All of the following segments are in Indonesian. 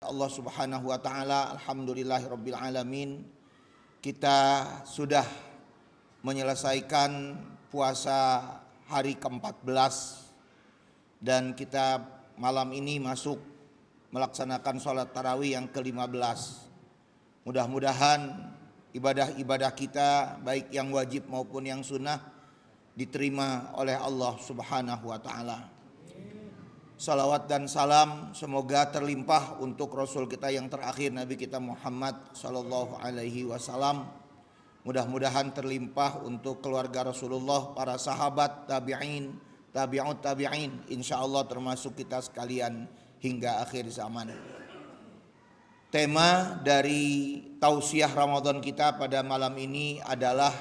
Allah Subhanahu wa taala, alhamdulillahirabbil alamin. Kita sudah menyelesaikan puasa hari ke-14 dan kita malam ini masuk melaksanakan sholat tarawih yang ke-15. Mudah-mudahan ibadah-ibadah kita baik yang wajib maupun yang sunnah diterima oleh Allah Subhanahu wa taala. Salawat dan salam semoga terlimpah untuk Rasul kita yang terakhir, Nabi kita Muhammad sallallahu alaihi wasallam. Mudah-mudahan terlimpah untuk keluarga Rasulullah, para sahabat, tabi'in, tabi'ut tabi'in, insyaallah termasuk kita sekalian hingga akhir zaman. Tema dari tausiah Ramadan kita pada malam ini adalah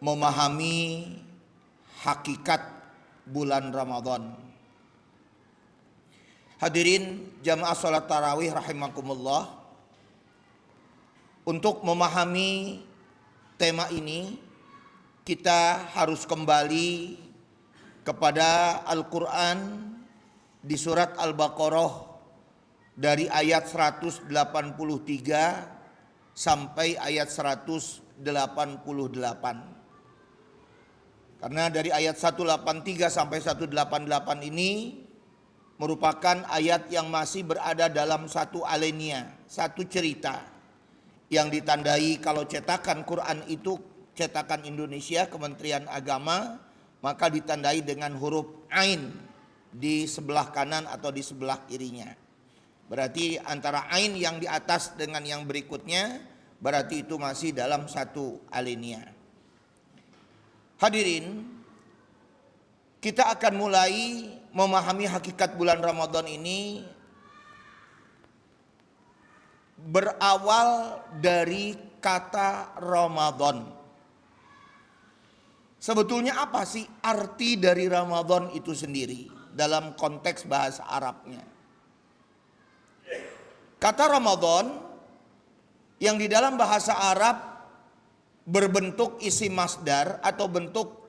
memahami hakikat bulan Ramadan. Hadirin jamaah salat tarawih rahimakumullah, untuk memahami tema ini kita harus kembali kepada Al-Quran di surat Al-Baqarah dari ayat 183 sampai ayat 188. Karena dari ayat 183 sampai 188 ini merupakan ayat yang masih berada dalam satu alenia, satu cerita yang ditandai kalau cetakan Quran itu cetakan Indonesia Kementerian Agama, maka ditandai dengan huruf Ain di sebelah kanan atau di sebelah kirinya. Berarti antara Ain yang di atas dengan yang berikutnya berarti itu masih dalam satu alenia. Hadirin, kita akan mulai memahami hakikat bulan Ramadan ini berawal dari kata Ramadan. Sebetulnya apa sih arti dari Ramadan itu sendiri dalam konteks bahasa Arabnya? Kata Ramadan yang di dalam bahasa Arab berbentuk isim masdar atau bentuk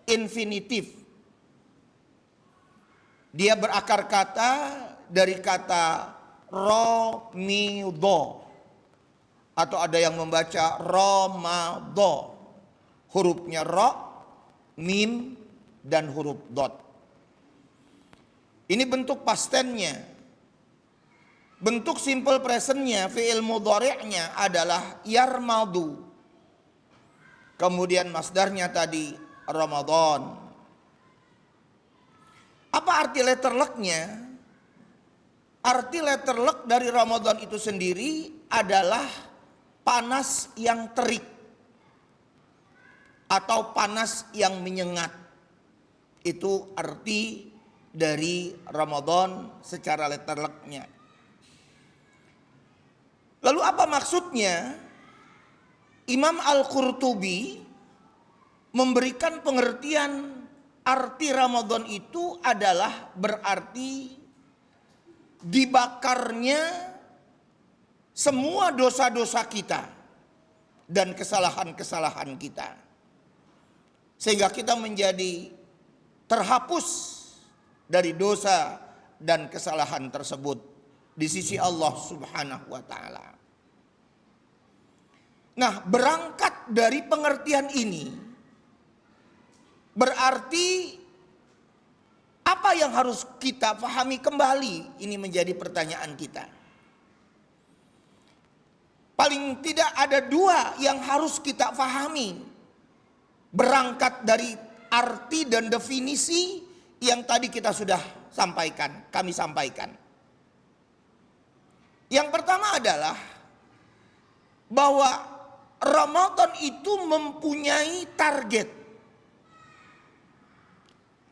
infinitif. Dia berakar kata dari kata romido, atau ada yang membaca romado, hurufnya ro, mim, dan huruf dot. Ini bentuk pastennya. Bentuk simple presentnya, fi'il mudhari'nya adalah yarmadu. Kemudian masdarnya tadi Ramadan. Apa arti letter luck-nya? Arti letter luck dari Ramadan itu sendiri adalah panas yang terik atau panas yang menyengat. Itu arti dari Ramadan secara letter luck-nya. Lalu apa maksudnya? Imam Al-Qurtubi memberikan pengertian arti Ramadan itu adalah berarti dibakarnya semua dosa-dosa kita dan kesalahan-kesalahan kita, sehingga kita menjadi terhapus dari dosa dan kesalahan tersebut di sisi Allah Subhanahu wa taala. Nah, berangkat dari pengertian ini berarti apa yang harus kita pahami kembali? Ini menjadi pertanyaan kita. Paling tidak ada dua yang harus kita pahami, berangkat dari arti dan definisi yang tadi kita sudah sampaikan, kami sampaikan. Yang pertama adalah bahwa Ramadan itu mempunyai target.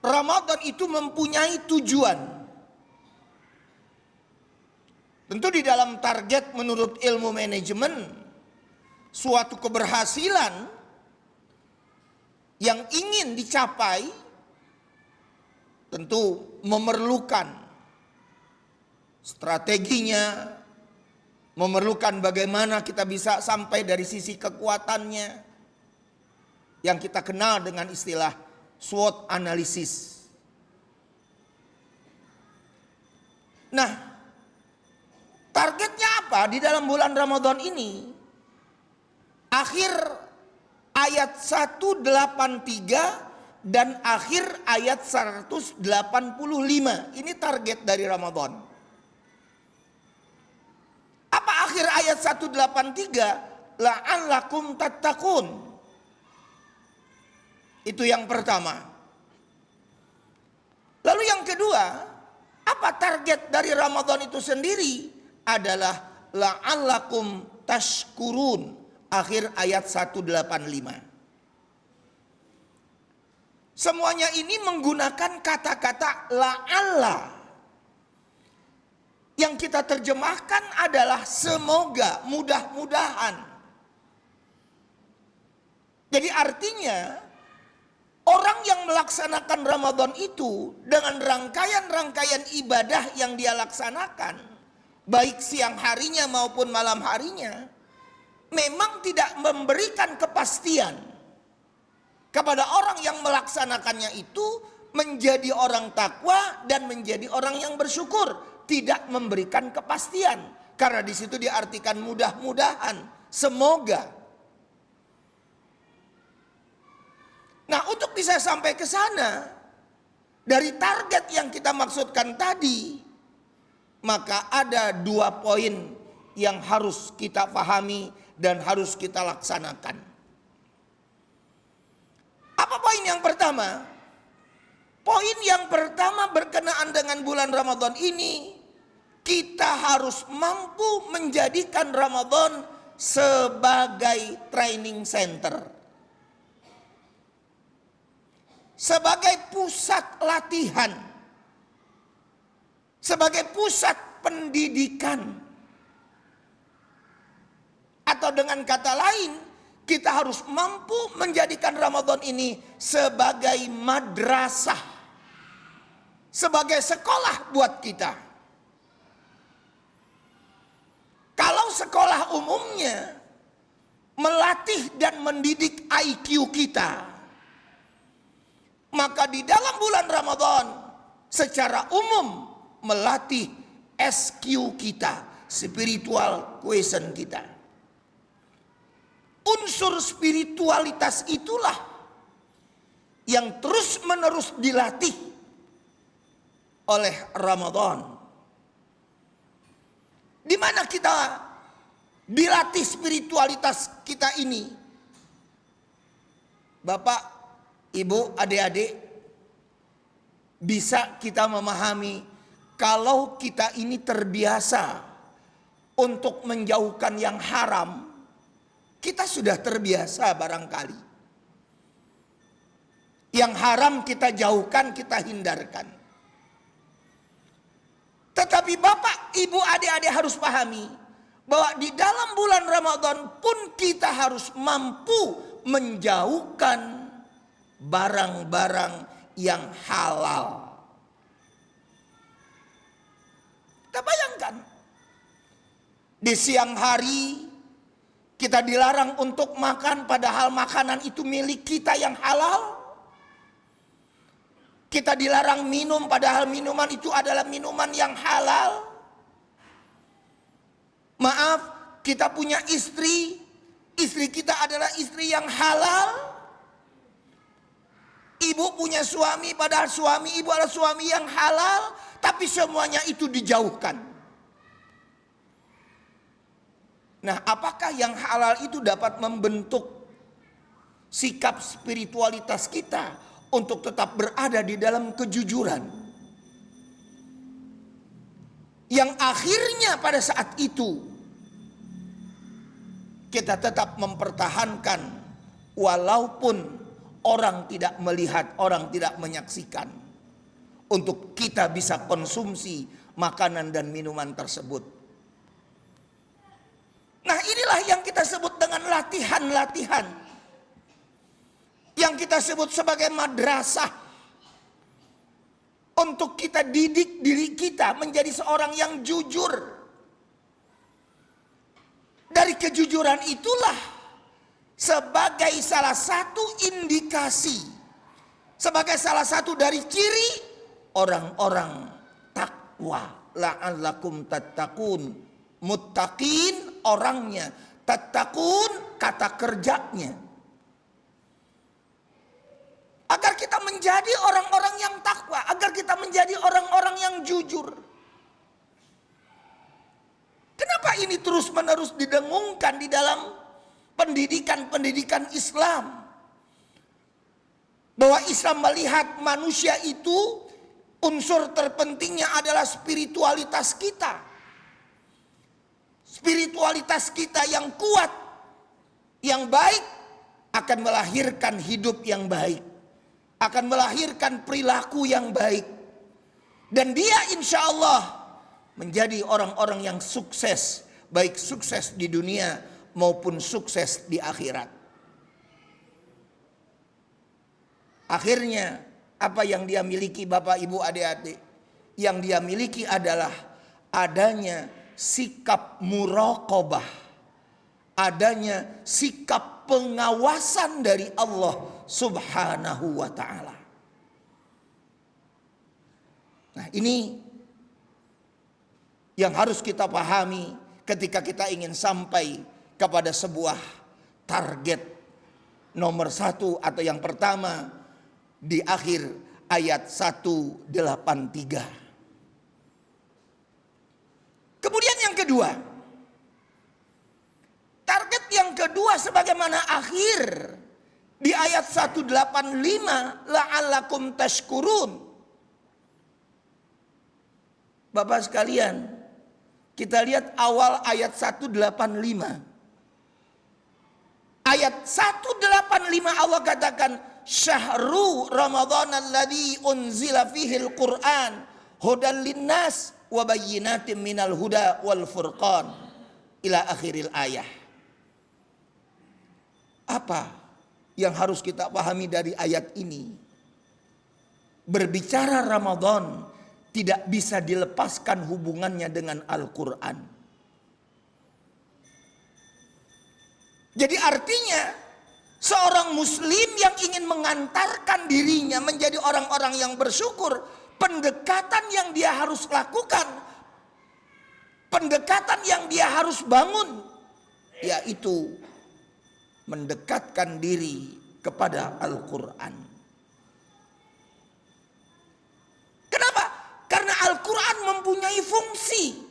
Ramadan itu mempunyai tujuan. Tentu di dalam target menurut ilmu manajemen, suatu keberhasilan yang ingin dicapai tentu memerlukan strateginya, memerlukan bagaimana kita bisa sampai dari sisi kekuatannya yang kita kenal dengan istilah SWOT analisis. Nah, Targetnya apa di dalam bulan Ramadan ini? Akhir ayat 183 dan akhir ayat 185. Ini target dari Ramadan. Apa akhir ayat 183? La'allakum tattaqun. Itu yang pertama. Lalu yang kedua, apa target dari Ramadan itu sendiri? Adalah la'allakum tashkurun. Akhir ayat 185. Semuanya ini menggunakan kata-kata la'alla. Yang kita terjemahkan adalah semoga, mudah-mudahan. Jadi artinya orang yang melaksanakan Ramadan itu dengan rangkaian-rangkaian ibadah yang dia laksanakan, baik siang harinya maupun malam harinya, memang tidak memberikan kepastian kepada orang yang melaksanakannya itu menjadi orang takwa dan menjadi orang yang bersyukur. Tidak memberikan kepastian, karena di situ diartikan mudah-mudahan, semoga. Nah, untuk bisa sampai ke sana dari target yang kita maksudkan tadi, maka ada 2 poin yang harus kita pahami dan harus kita laksanakan. Apa poin yang pertama? Poin yang pertama berkenaan dengan bulan Ramadan ini, kita harus mampu menjadikan Ramadan sebagai training center. Sebagai pusat latihan. Sebagai pusat pendidikan. Atau dengan kata lain, kita harus mampu menjadikan Ramadan ini sebagai madrasah. Sebagai sekolah buat kita. Kalau sekolah umumnya melatih dan mendidik IQ kita, maka di dalam bulan Ramadan secara umum melatih SQ kita, spiritual quotient kita. Unsur spiritualitas itulah yang terus menerus dilatih oleh Ramadan. Di mana kita dilatih spiritualitas kita ini? Bapak, Ibu, adik-adik, bisa kita memahami kalau kita ini terbiasa untuk menjauhkan yang haram, kita sudah terbiasa barangkali. Yang haram kita jauhkan, kita hindarkan. Tetapi Bapak, Ibu, adik-adik harus pahami bahwa di dalam bulan Ramadan pun kita harus mampu menjauhkan barang-barang yang halal. Kita bayangkan, di siang hari kita dilarang untuk makan padahal makanan itu milik kita yang halal. Kita dilarang minum padahal minuman itu adalah minuman yang halal. Maaf, kita punya istri kita adalah istri yang halal. Ibu punya suami padahal suami ibu adalah suami yang halal. Tapi semuanya itu dijauhkan. Nah, apakah yang halal itu dapat membentuk sikap spiritualitas kita untuk tetap berada di dalam kejujuran? Yang akhirnya pada saat itu kita tetap mempertahankan walaupun orang tidak melihat, orang tidak menyaksikan, untuk kita bisa konsumsi makanan dan minuman tersebut. Nah, inilah yang kita sebut dengan latihan-latihan, yang kita sebut sebagai madrasah, untuk kita didik diri kita menjadi seorang yang jujur. Dari kejujuran itulah sebagai salah satu indikasi, sebagai salah satu dari ciri orang-orang takwa, la'allakum tattaqun, Muttaqin orangnya, tattaqun kata kerjanya. Agar kita menjadi orang-orang yang takwa, agar kita menjadi orang-orang yang jujur. Kenapa ini terus-menerus didengungkan di dalam pendidikan-pendidikan Islam? Bahwa Islam melihat manusia itu unsur terpentingnya adalah spiritualitas kita. Spiritualitas kita yang kuat, yang baik akan melahirkan hidup yang baik, akan melahirkan perilaku yang baik. Dan dia insya Allah menjadi orang-orang yang sukses, baik sukses di dunia maupun sukses di akhirat. Akhirnya apa yang dia miliki Bapak Ibu adik-adik? Yang dia miliki adalah adanya sikap muraqabah, adanya sikap pengawasan dari Allah Subhanahu wa ta'ala. Nah, ini yang harus kita pahami ketika kita ingin sampai kepada sebuah target nomor satu atau yang pertama di akhir ayat 183. Kemudian yang kedua, target yang kedua sebagaimana akhir di ayat 185, la'allakum tashkurun. Bapak sekalian, kita lihat awal ayat 185. Ayat 185 Allah katakan, Syahru Ramadhan alladhi unzila fihil Qur'an hudan linnas wa bayyinatin minal huda wal furqan ila akhiril ayah. Apa yang harus kita pahami dari ayat ini? Berbicara Ramadan tidak bisa dilepaskan hubungannya dengan Al-Quran. Jadi artinya seorang muslim yang ingin mengantarkan dirinya menjadi orang-orang yang bersyukur, pendekatan yang dia harus lakukan, pendekatan yang dia harus bangun, yaitu mendekatkan diri kepada Al-Quran. Kenapa? Karena Al-Quran mempunyai fungsi.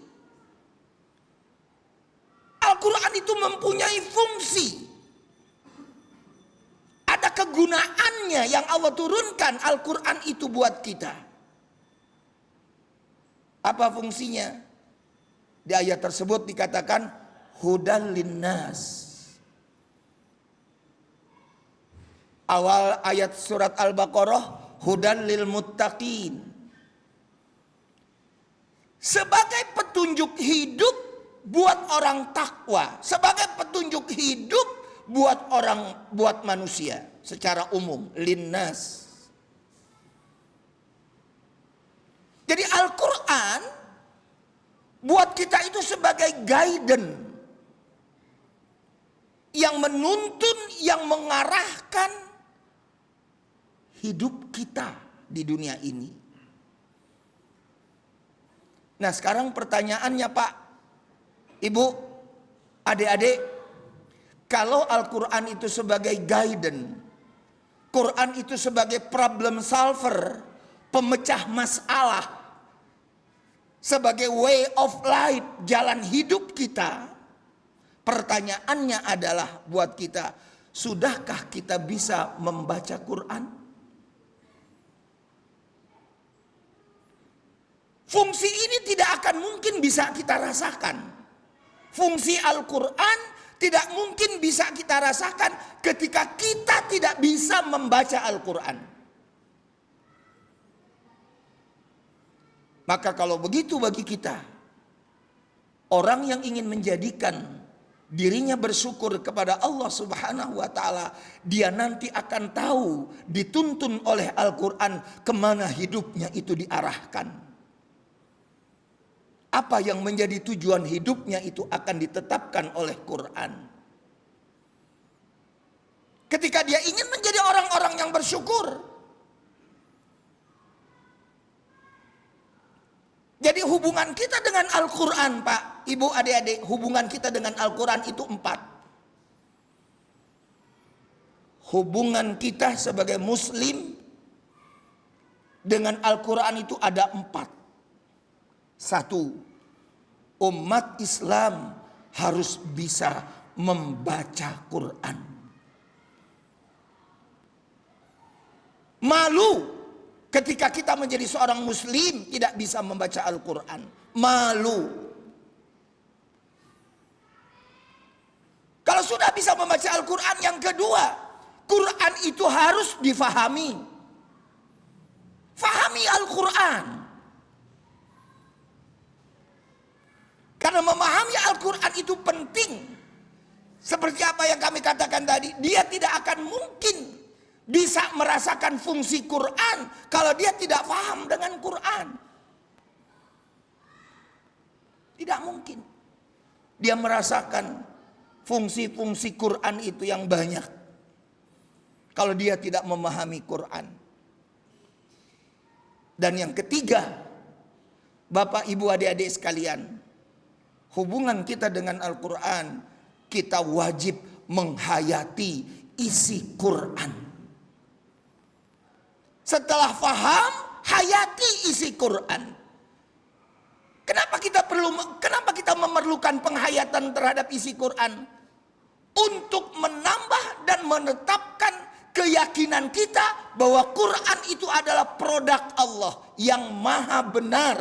Al-Quran itu mempunyai fungsi. Ada kegunaannya yang Allah turunkan Al-Quran itu buat kita. Apa fungsinya? Di ayat tersebut dikatakan hudan linnas. Awal ayat surat Al-Baqarah, hudan lil muttaqin. Sebagai petunjuk hidup buat orang takwa, sebagai petunjuk hidup buat manusia secara umum, linnas. Jadi Al-Quran buat kita itu sebagai guidance yang menuntun, yang mengarahkan hidup kita di dunia ini. Nah, sekarang pertanyaannya Pak, Ibu, adik-adik, kalau Al-Quran itu sebagai guidance, Quran itu sebagai problem solver, pemecah masalah, sebagai way of life, jalan hidup kita, pertanyaannya adalah buat kita, sudahkah kita bisa membaca Quran? Fungsi ini tidak akan mungkin bisa kita rasakan. Fungsi Al-Quran tidak mungkin bisa kita rasakan ketika kita tidak bisa membaca Al-Quran. Maka kalau begitu bagi kita, orang yang ingin menjadikan dirinya bersyukur kepada Allah Subhanahu wa ta'ala, dia nanti akan tahu dituntun oleh Al-Quran kemana hidupnya itu diarahkan. Apa yang menjadi tujuan hidupnya itu akan ditetapkan oleh Quran. Ketika dia ingin menjadi orang-orang yang bersyukur. Jadi hubungan kita dengan Al-Quran, Pak, Ibu, adik-adik, hubungan kita dengan Al-Quran itu 4. Hubungan kita sebagai Muslim dengan Al-Quran itu ada 4. 1, umat Islam harus bisa membaca Quran. Malu ketika kita menjadi seorang Muslim tidak bisa membaca Al-Quran. Malu. Kalau sudah bisa membaca Al-Quran, yang kedua, Quran itu harus difahami. Fahami Al-Quran. Karena memahami Al-Quran itu penting. Seperti apa yang kami katakan tadi, dia tidak akan mungkin bisa merasakan fungsi Quran kalau dia tidak paham dengan Quran. Tidak mungkin dia merasakan fungsi-fungsi Quran itu yang banyak kalau dia tidak memahami Quran. Dan yang ketiga, Bapak Ibu adik-adik sekalian, hubungan kita dengan Al-Quran, kita wajib menghayati isi Quran. Setelah faham, hayati isi Quran. Kenapa kita memerlukan penghayatan terhadap isi Quran? Untuk menambah dan menetapkan keyakinan kita bahwa Quran itu adalah produk Allah yang maha benar,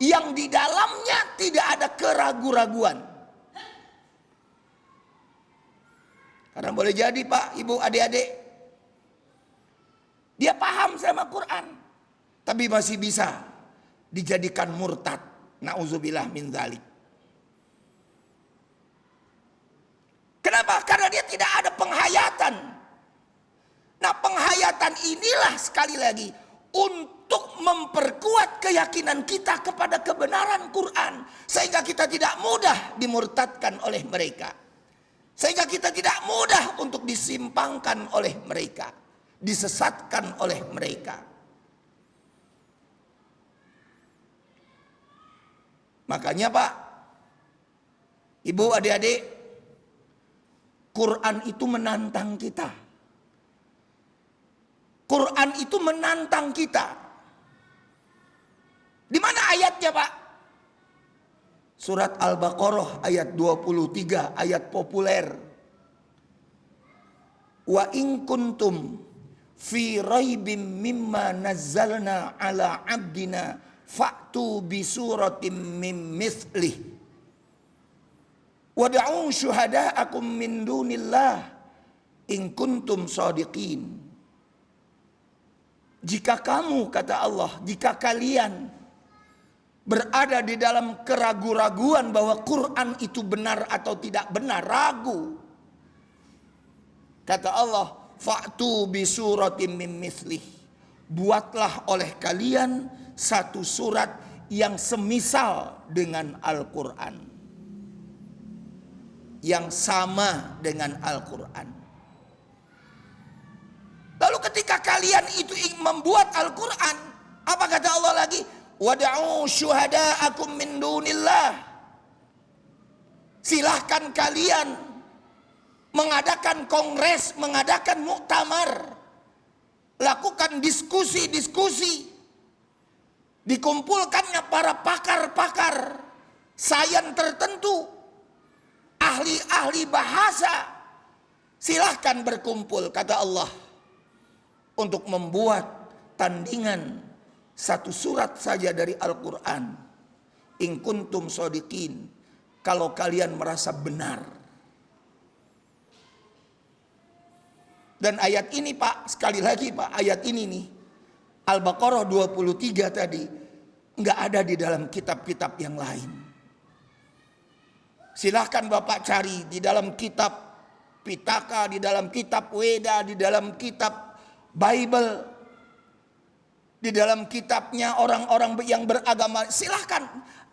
yang di dalamnya tidak ada keraguan-raguan. Karena boleh jadi, Pak, Ibu, adik-adik, dia paham sama Quran, tapi masih bisa dijadikan murtad. Na'udzubillah min dzalik. Kenapa? Karena dia tidak ada penghayatan. Nah, penghayatan inilah sekali lagi untuk memperkuat keyakinan kita kepada kebenaran Quran, sehingga kita tidak mudah dimurtadkan oleh mereka, sehingga kita tidak mudah untuk disimpangkan oleh mereka, disesatkan oleh mereka. Makanya, Pak, Ibu, adik-adik, Quran itu menantang kita. Quran itu menantang kita. Di mana ayatnya, Pak? Surat Al-Baqarah ayat 23, ayat populer. Wa in kuntum fi raibim mimma nazzalna ala abdina fa'tu bi suratim mim mithlih wad'u syuhada'akum min dunillah in kuntum shadiqin. Jika kamu, kata Allah, jika kalian berada di dalam keraguan-raguan bahwa Quran itu benar atau tidak benar, ragu, kata Allah, fa'tu bi suratim mim mithlih, buatlah oleh kalian satu surat yang semisal dengan Al-Quran, yang sama dengan Al-Quran. Lalu ketika kalian itu ingin membuat Al-Quran, apa kata Allah lagi? Wad'u syuhada'akum min dunillah. Silahkan kalian mengadakan kongres, mengadakan muktamar, lakukan diskusi-diskusi, dikumpulkannya para pakar-pakar sains tertentu, ahli-ahli bahasa, silahkan berkumpul, kata Allah, untuk membuat tandingan satu surat saja dari Al-Quran. In kuntum shodiqin, kalau kalian merasa benar. Dan ayat ini, Pak, sekali lagi, Pak, ayat ini nih, Al-Baqarah 23 tadi, nggak ada di dalam kitab-kitab yang lain. Silahkan Bapak cari di dalam kitab Pitaka, di dalam kitab Weda, di dalam kitab Bible, di dalam kitabnya orang-orang yang beragama. Silahkan,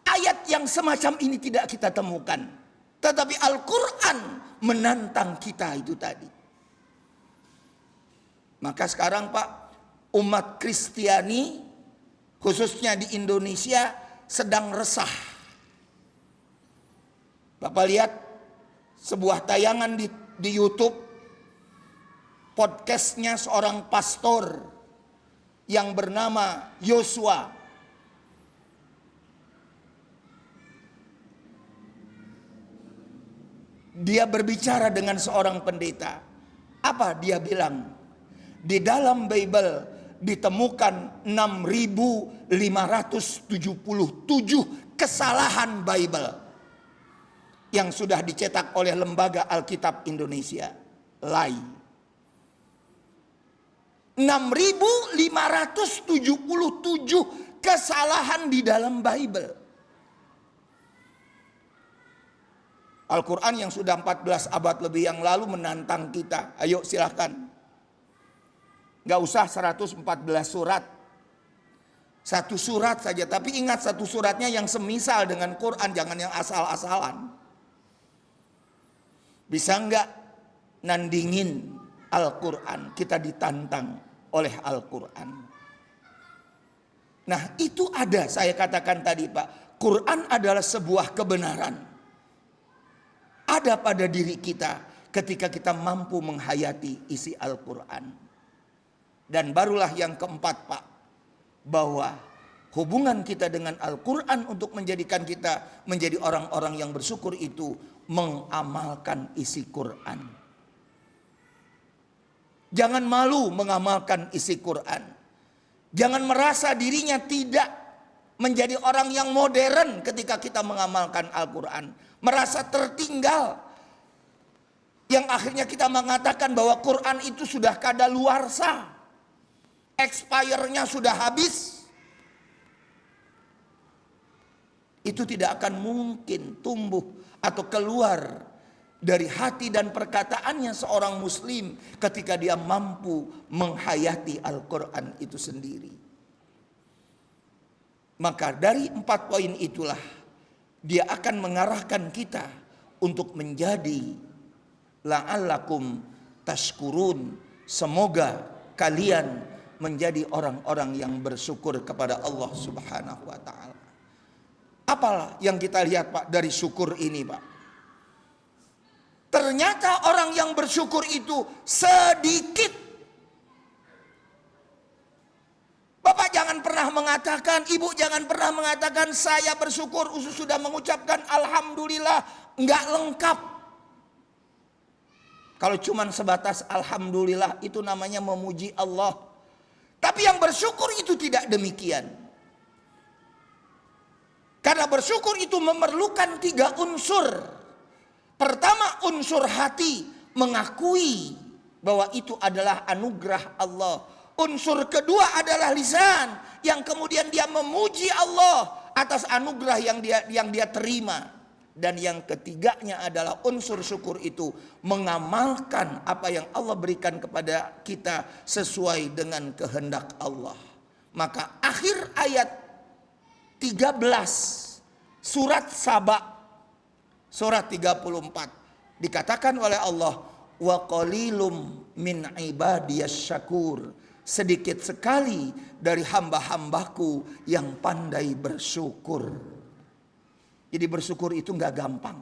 ayat yang semacam ini tidak kita temukan. Tetapi Al-Quran menantang kita itu tadi. Maka sekarang, Pak, umat Kristiani khususnya di Indonesia sedang resah. Bapak lihat sebuah tayangan di YouTube, podcastnya seorang pastor yang bernama Yosua. Dia berbicara dengan seorang pendeta. Apa dia bilang? Di dalam Bible ditemukan 6.577 kesalahan Bible yang sudah dicetak oleh Lembaga Alkitab Indonesia, LAI. 6.577 kesalahan di dalam Bible. Al-Quran yang sudah 14 abad lebih yang lalu menantang kita. Ayo silahkan. Gak usah 114 surat. Satu surat saja. Tapi ingat, satu suratnya yang semisal dengan Quran. Jangan yang asal-asalan. Bisa nggak nandingin Al-Quran? Kita ditantang oleh Al-Quran. Nah itu ada, saya katakan tadi Pak. Quran adalah sebuah kebenaran. Ada pada diri kita ketika kita mampu menghayati isi Al-Quran. Dan barulah yang keempat Pak, bahwa hubungan kita dengan Al-Quran untuk menjadikan kita menjadi orang-orang yang bersyukur itu mengamalkan isi Quran. Jangan malu mengamalkan isi Quran. Jangan merasa dirinya tidak menjadi orang yang modern ketika kita mengamalkan Al-Quran. Merasa tertinggal. Yang akhirnya kita mengatakan bahwa Quran itu sudah kadaluarsa. Expire-nya sudah habis. Itu tidak akan mungkin tumbuh atau keluar dari hati dan perkataannya seorang muslim ketika dia mampu menghayati Al-Quran itu sendiri. Maka dari 4 poin itulah dia akan mengarahkan kita untuk menjadi la'allakum tashkurun. Semoga kalian menjadi orang-orang yang bersyukur kepada Allah Subhanahu wa ta'ala. Apalah yang kita lihat Pak dari syukur ini Pak? Ternyata orang yang bersyukur itu sedikit. Bapak jangan pernah mengatakan, ibu jangan pernah mengatakan saya bersyukur sudah mengucapkan alhamdulillah, enggak lengkap. Kalau cuma sebatas alhamdulillah itu namanya memuji Allah. Tapi yang bersyukur itu tidak demikian. Karena bersyukur itu memerlukan 3 unsur. Pertama, unsur hati mengakui bahwa itu adalah anugerah Allah. Unsur kedua adalah lisan yang kemudian dia memuji Allah atas anugerah yang dia terima. Dan yang ketiganya adalah unsur syukur itu mengamalkan apa yang Allah berikan kepada kita sesuai dengan kehendak Allah. Maka akhir ayat 13 surat Saba, surat 34 dikatakan oleh Allah, wa qalilum min ibadiyas syakur. Sedikit sekali dari hamba-hambaku yang pandai bersyukur. Jadi bersyukur itu nggak gampang.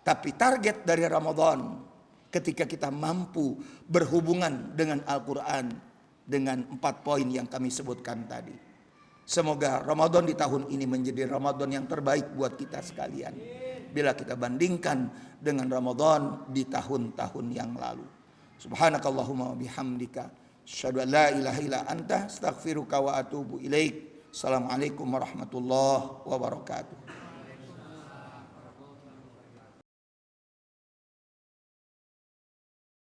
Tapi target dari Ramadan ketika kita mampu berhubungan dengan Al-Quran dengan 4 poin yang kami sebutkan tadi. Semoga Ramadan di tahun ini menjadi Ramadan yang terbaik buat kita sekalian. Bila kita bandingkan dengan Ramadan di tahun-tahun yang lalu. Subhanakallahumma wa bihamdika asyhadu an la ilaha illa anta astaghfiruka wa atubu ilaik. Assalamualaikum warahmatullahi wabarakatuh.